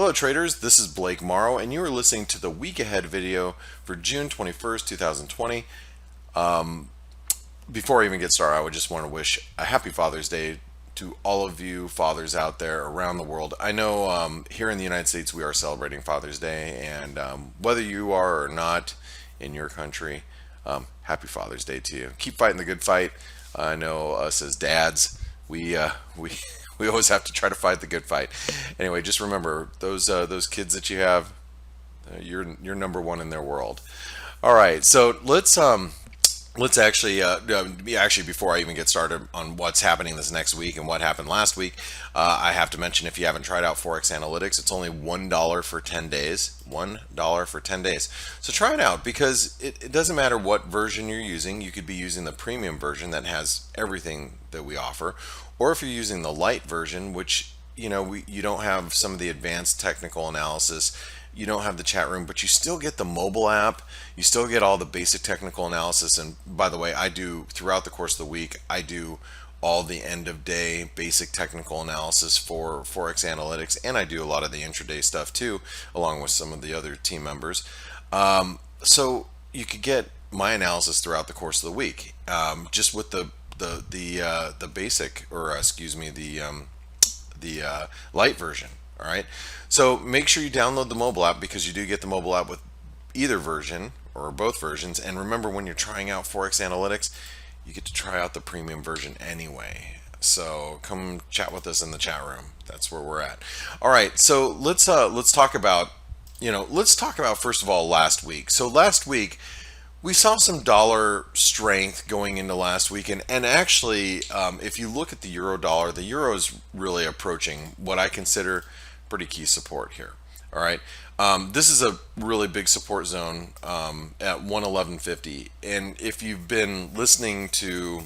Hello traders, this is Blake Morrow and you are listening to the week ahead video for June 21st, 2020. Before I even get started, I would just want to wish a happy Father's Day to all of you fathers out there around the world. I know here in the United States we are celebrating Father's Day, and whether you are or not in your country, happy Father's Day to you. Keep fighting the good fight. I know us as dads, we we always have to try to fight the good fight. Anyway, just remember those kids that you have, you're number one in their world. All right, so let's actually before I even get started on what's happening this next week and what happened last week, I have to mention, if you haven't tried out ForexAnalytix, it's only $1 for 10 days. $1 for 10 days. So try it out, because it doesn't matter what version you're using. You could be using the premium version that has everything that we offer, or if you're using the light version, which you don't have some of the advanced technical analysis, you don't have the chat room, but you still get the mobile app, you still get all the basic technical analysis. And by the way, I do, throughout the course of the week, I do all the end of day basic technical analysis for ForexAnalytix, and I do a lot of the intraday stuff too, along with some of the other team members. So you could get my analysis throughout the course of the week, just with the basic, or excuse me, the light version. All right, so make sure you download the mobile app, because you do get the mobile app with either version or both versions. And remember, when you're trying out ForexAnalytix, you get to try out the premium version anyway. So come chat with us in the chat room. That's where we're at. All right, so let's talk about first of all last week. So last week we saw some dollar strength going into last week, and actually, if you look at the euro dollar, the euro is really approaching what I consider pretty key support here. All right, this is a really big support zone at 111.50, and if you've been listening to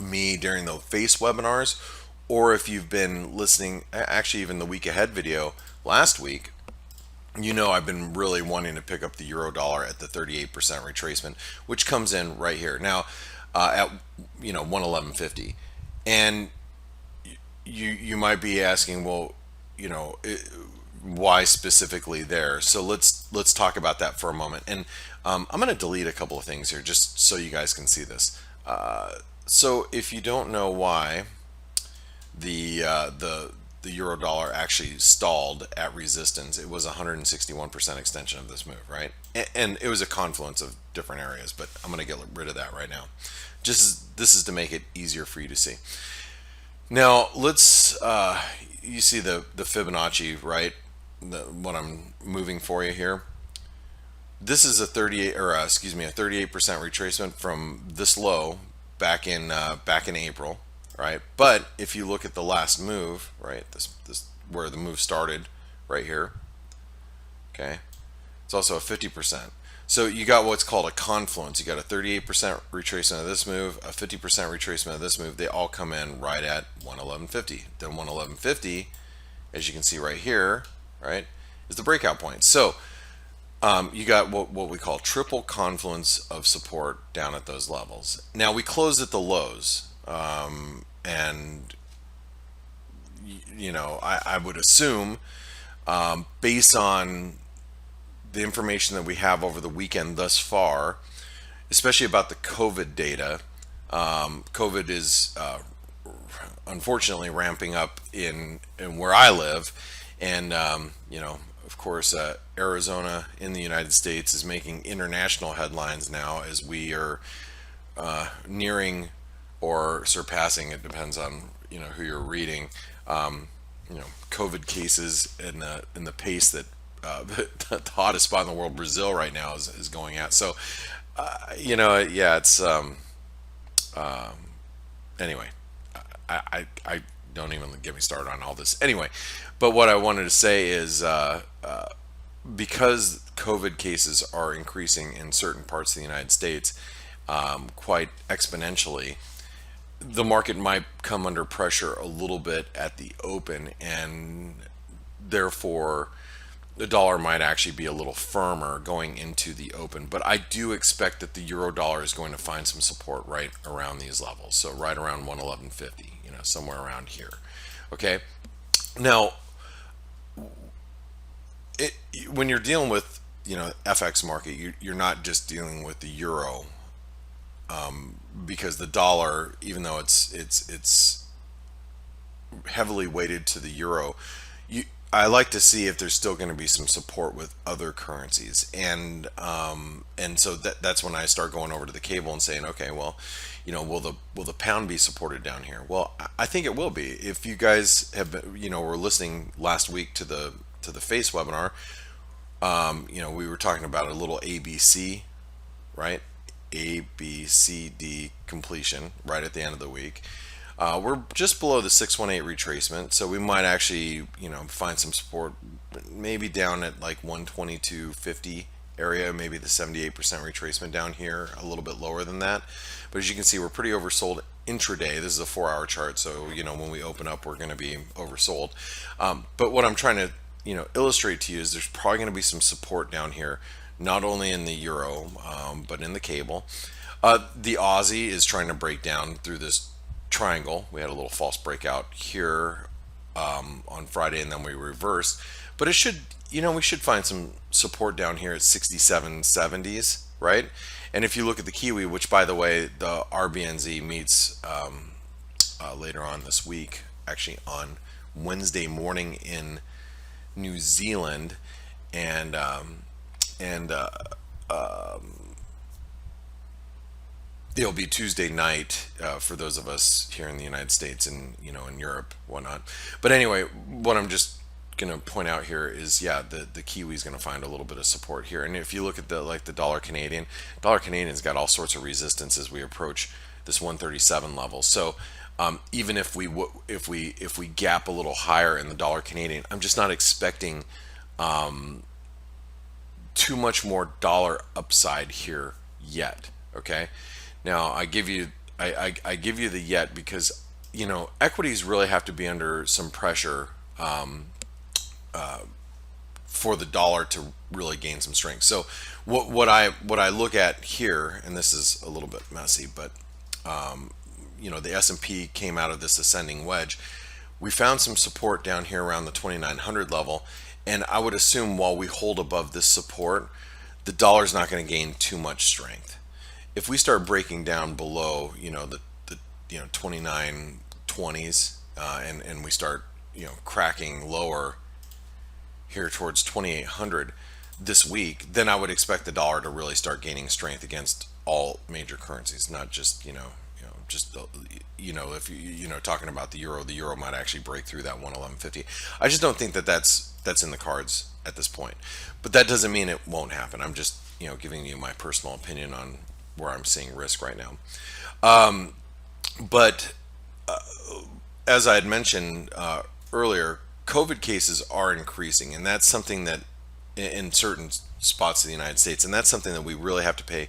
me during the F.A.C.E webinars, or if you've been listening, actually even the week ahead video last week, I've been really wanting to pick up the euro dollar at the 38% retracement, which comes in right here now at 111.50. And you might be asking, well, why specifically there? So let's talk about that for a moment. And I'm going to delete a couple of things here just so you guys can see this. So if you don't know why the euro dollar actually stalled at resistance, it was 161% extension of this move, right? And it was a confluence of different areas, but I'm going to get rid of that right now. This is to make it easier for you to see. Now let's you see the Fibonacci, right? What I'm moving for you here. This is a 38% retracement from this low back in April. Right, but if you look at the last move, right, this where the move started, right here, okay, it's also a 50%. So you got what's called a confluence. You got a 38% retracement of this move, a 50% retracement of this move. They all come in right at 111.50. Then 111.50, as you can see right here, right, is the breakout point. So you got what we call triple confluence of support down at those levels. Now we closed at the lows. And I would assume, based on the information that we have over the weekend thus far, especially about the COVID data, COVID is unfortunately ramping up in where I live, and of course, Arizona in the United States is making international headlines now, as we are nearing or surpassing, it depends on who you're reading, COVID cases in the pace that the hottest spot in the world, Brazil, right now is going at. So yeah, it's anyway, I don't even get me started on all this anyway. But what I wanted to say is, because COVID cases are increasing in certain parts of the United States quite exponentially, the market might come under pressure a little bit at the open, and therefore the dollar might actually be a little firmer going into the open. But I do expect that the euro dollar is going to find some support right around these levels, so right around 111.50, somewhere around here. Okay, now it, when you're dealing with FX market, you're not just dealing with the euro, because the dollar, even though it's heavily weighted to the euro, you I like to see if there's still going to be some support with other currencies, and so that's when I start going over to the cable and saying, okay, well, will the pound be supported down here? Well, I think it will be. If you guys have been, were listening last week to the Face webinar, we were talking about a little ABC, right? ABCD completion right at the end of the week. We're just below the 618 retracement, so we might actually, find some support, maybe down at like 122.50 area, maybe the 78% retracement down here, a little bit lower than that. But as you can see, we're pretty oversold intraday. This is a 4-hour chart, so when we open up, we're going to be oversold. But what I'm trying to illustrate to you is there's probably going to be some support down here, not only in the euro, but in the cable. The Aussie is trying to break down through this triangle. We had a little false breakout here on Friday, and then we reversed. But it should, we should find some support down here at 67.70s, right? And if you look at the Kiwi, which by the way, the RBNZ meets later on this week, actually on Wednesday morning in New Zealand, and it'll be Tuesday night for those of us here in the United States and in Europe, whatnot. But anyway, what I'm just going to point out here is, yeah, the Kiwi is going to find a little bit of support here. And if you look at the dollar Canadian's got all sorts of resistance as we approach this 137 level. So even if we gap a little higher in the dollar Canadian, I'm just not expecting too much more dollar upside here yet. Okay. Now I give you the yet because equities really have to be under some pressure for the dollar to really gain some strength. So what I look at here, and this is a little bit messy, but the S&P came out of this ascending wedge. We found some support down here around the 2900 level, and I would assume while we hold above this support, the dollar's not going to gain too much strength. If we start breaking down below, the 2920s, and we start, cracking lower here towards 2800 this week, then I would expect the dollar to really start gaining strength against all major currencies, not just, if talking about the euro might actually break through that 111.50. I just don't think that's in the cards at this point. But that doesn't mean it won't happen. I'm just, giving you my personal opinion on where I'm seeing risk right now. But as I had mentioned earlier, COVID cases are increasing, and that's something that in certain spots of the United States, and that's something that we really have to pay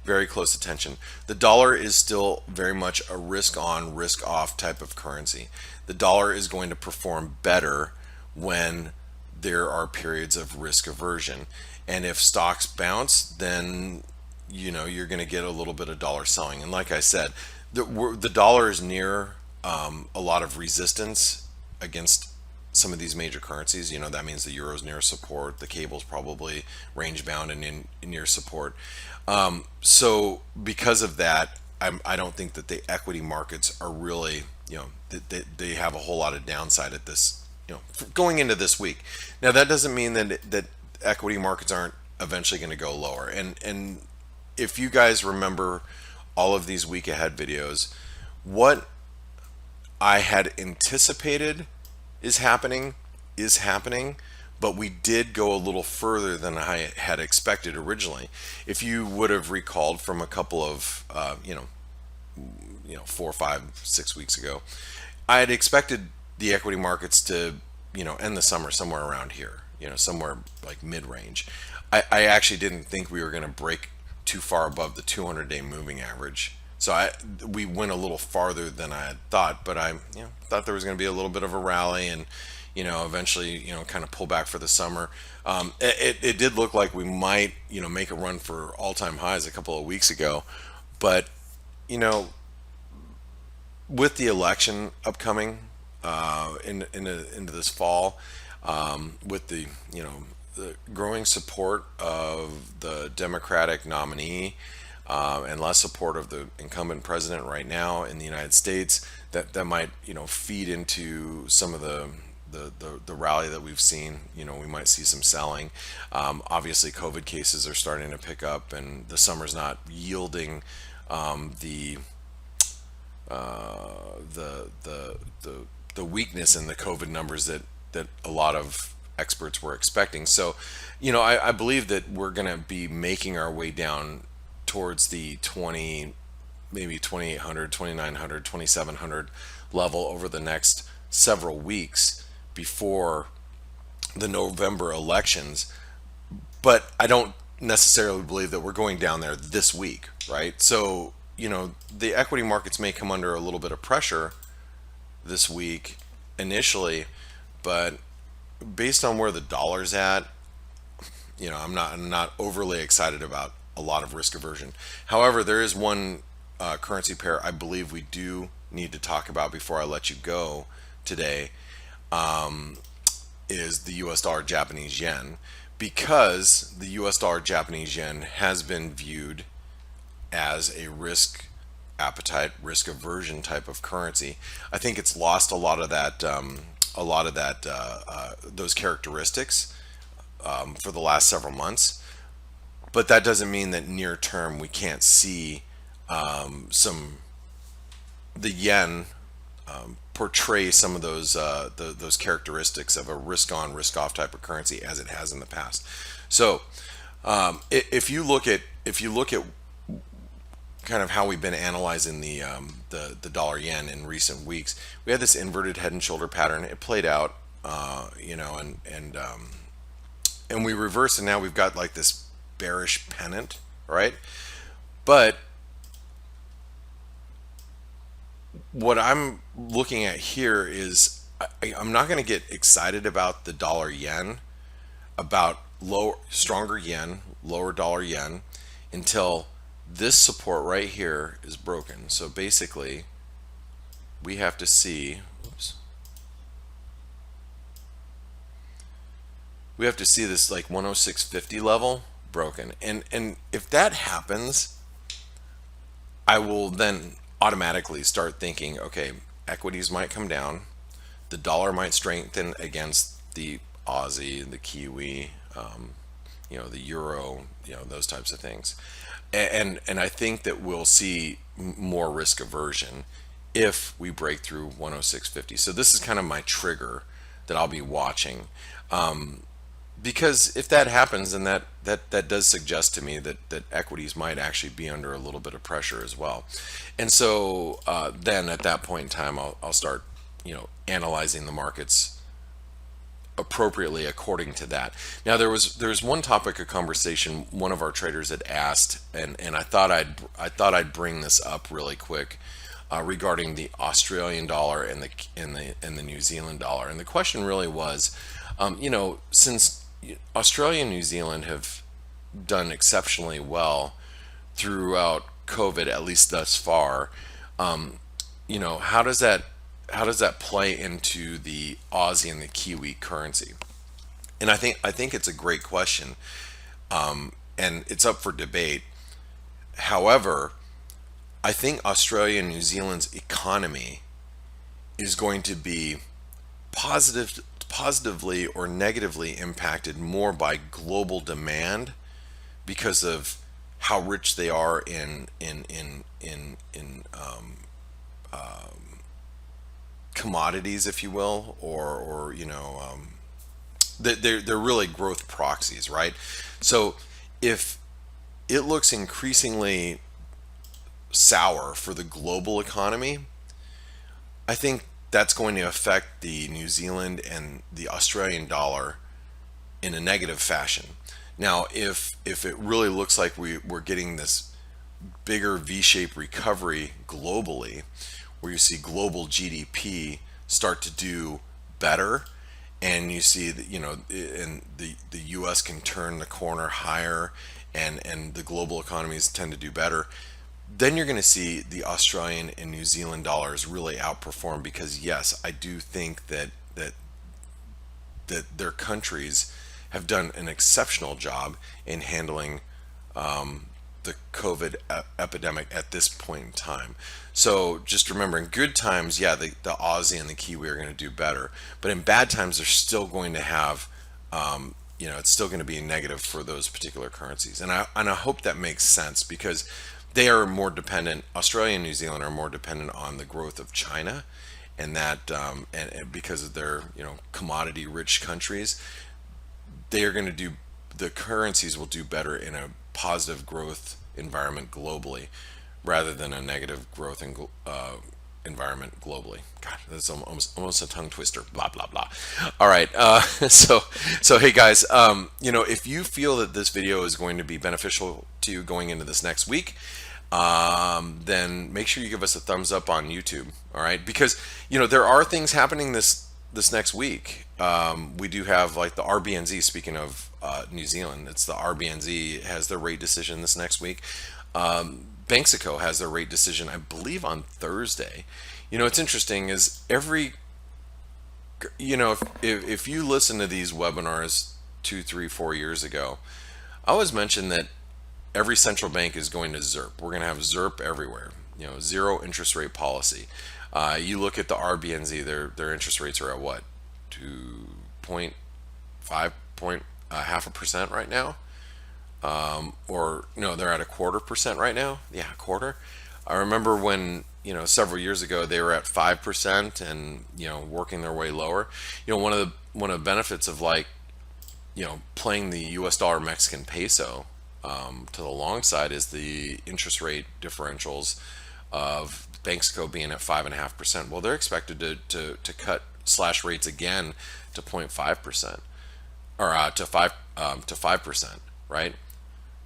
very close attention. The dollar is still very much a risk on, risk off type of currency. The dollar is going to perform better when there are periods of risk aversion. And if stocks bounce, then you're going to get a little bit of dollar selling. And like I said, the dollar is near a lot of resistance against some of these major currencies. That means the euro's near support, the cable's probably range bound and in near support. So because of that, I don't think that the equity markets are really, they have a whole lot of downside at this, going into this week. Now that doesn't mean that equity markets aren't eventually going to go lower. And if you guys remember all of these week ahead videos, what I had anticipated is happening, but we did go a little further than I had expected originally. If you would have recalled from a couple of 4, 5, 6 weeks ago, I had expected the equity markets to end the summer somewhere around here, somewhere like mid-range. I actually didn't think we were going to break too far above the 200-day moving average. So we went a little farther than I had thought, but I thought there was going to be a little bit of a rally and eventually kind of pull back for the summer. It did look like we might make a run for all-time highs a couple of weeks ago, but with the election upcoming into this fall, with the the growing support of the Democratic nominee, and less support of the incumbent president right now in the United States, that might, feed into some of the rally that we've seen. We might see some selling. Obviously, COVID cases are starting to pick up, and the summer's not yielding the the weakness in the COVID numbers that a lot of experts were expecting. So, I believe that we're going to be making our way down towards the 20, maybe 2,800, 2,900, 2,700 level over the next several weeks before the November elections. But I don't necessarily believe that we're going down there this week, right? So, the equity markets may come under a little bit of pressure this week initially, but based on where the dollar's at, I'm not overly excited about a lot of risk aversion. However, there is one currency pair I believe we do need to talk about before I let you go today, is the US dollar Japanese yen, because the US dollar Japanese yen has been viewed as a risk appetite, risk aversion type of currency. I think it's lost a lot of that, those characteristics for the last several months. But that doesn't mean that near term we can't see the yen portray some of those characteristics of a risk on, risk off type of currency as it has in the past. So if you look at kind of how we've been analyzing the dollar yen in recent weeks, we had this inverted head and shoulder pattern. It played out, and we reversed, and now we've got like this bearish pennant, right? But what I'm looking at here is I'm not going to get excited about the dollar yen, about stronger yen, lower dollar yen, until this support right here is broken. So basically, we have to see, we have to see this like 106.50 level broken. And if that happens, I will then automatically start thinking, okay, equities might come down, the dollar might strengthen against the Aussie, the Kiwi, the euro, those types of things. And I think that we'll see more risk aversion if we break through 106.50. So this is kind of my trigger that I'll be watching. Because if that happens, then that does suggest to me that equities might actually be under a little bit of pressure as well. And so then at that point in time, I'll start, analyzing the markets appropriately according to that. Now there was one topic of conversation one of our traders had asked, and I thought I'd bring this up really quick regarding the Australian dollar and the New Zealand dollar. And the question really was, since Australia and New Zealand have done exceptionally well throughout COVID, at least thus far, how does that play into the Aussie and the Kiwi currency? And I think it's a great question, and it's up for debate. However, I think Australia and New Zealand's economy is going to be positively or negatively impacted more by global demand because of how rich they are in commodities, if you will, or they're really growth proxies, right? So if it looks increasingly sour for the global economy, I think that's going to affect the New Zealand and the Australian dollar in a negative fashion. Now, if it really looks like we're getting this bigger V-shaped recovery globally, where you see global GDP start to do better, and you see that and the U.S. can turn the corner higher, and the global economies tend to do better, then you're going to see the Australian and New Zealand dollars really outperform, because yes, I do think that their countries have done an exceptional job in handling the COVID epidemic at this point in time. So just remember, in good times, yeah, the Aussie and the Kiwi are going to do better, but in bad times, they're still going to have, it's still going to be negative for those particular currencies. And I hope that makes sense, because they are more dependent. Australia and New Zealand are more dependent on the growth of China, and that and because of their commodity rich countries, they are going to do, the currencies will do better in a positive growth environment globally rather than a negative growth environment globally. God, that's almost a tongue twister. Blah blah blah. All right. So hey guys, if you feel that this video is going to be beneficial to you going into this next week, then make sure you give us a thumbs up on YouTube. All right, because there are things happening this next week. We do have, like, the RBNZ. Speaking of New Zealand, it's the RBNZ has their rate decision this next week. Banxico has their rate decision, I believe, on Thursday. It's interesting is if you listen to these webinars 2, 3, 4 years ago, I always mentioned that every central bank is going to ZIRP. We're going to have ZIRP everywhere. Zero interest rate policy. You look at the RBNZ, their interest rates are at what, 0.5% right now, or no, they're at 0.25% right now. Yeah, a quarter. I remember when several years ago they were at 5% and working their way lower. One of the benefits of, like, playing the U.S. dollar Mexican peso to the long side is the interest rate differentials of Banxico being at 5.5%. Well, they're expected to cut slash rates again to 0.5%, or to 5%, right?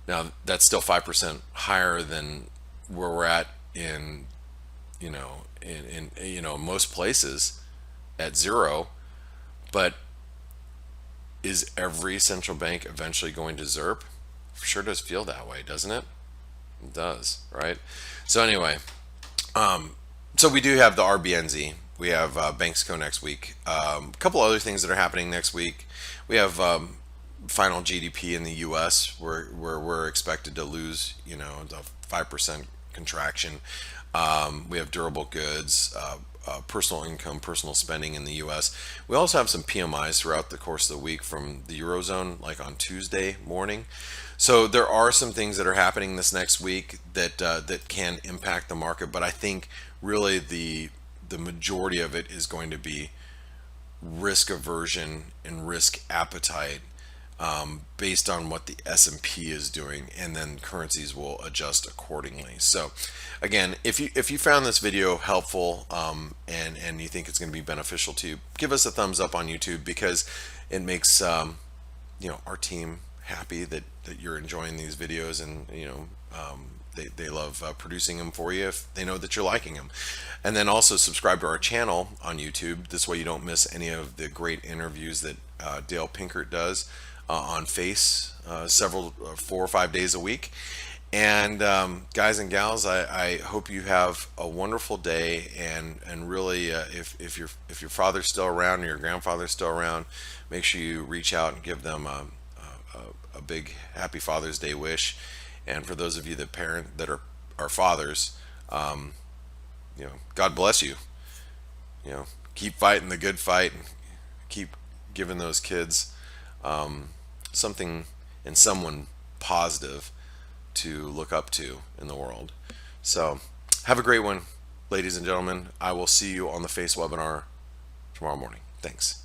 Now that's still 5% higher than where we're at in most places at zero. But is every central bank eventually going to ZIRP? Sure does feel that way, doesn't it? It does, right? So anyway, so we do have the RBNZ. We have Banxico next week. A couple other things that are happening next week. We have final GDP in the U.S. where we're expected to lose, the 5% contraction. We have durable goods, personal income, personal spending in the U.S. We also have some PMIs throughout the course of the week from the Eurozone, like on Tuesday morning. So there are some things that are happening this next week that can impact the market, but I think really the majority of it is going to be risk aversion and risk appetite, based on what the S&P is doing, and then currencies will adjust accordingly. So again, if you found this video helpful, and you think it's going to be beneficial to you, give us a thumbs up on YouTube, because it makes our team happy that you're enjoying these videos, and they love producing them for you if they know that you're liking them. And then also subscribe to our channel on YouTube. This way you don't miss any of the great interviews that Dale Pinkert does on F.A.C.E, 4 or 5 days a week. And guys and gals, I hope you have a wonderful day, and really, if your father's still around or your grandfather's still around, make sure you reach out and give them a big happy Father's Day wish. And for those of you that are fathers, God bless you. Keep fighting the good fight, and keep giving those kids something and someone positive to look up to in the world. So have a great one, ladies and gentlemen. I will see you on the F.A.C.E webinar tomorrow morning. Thanks.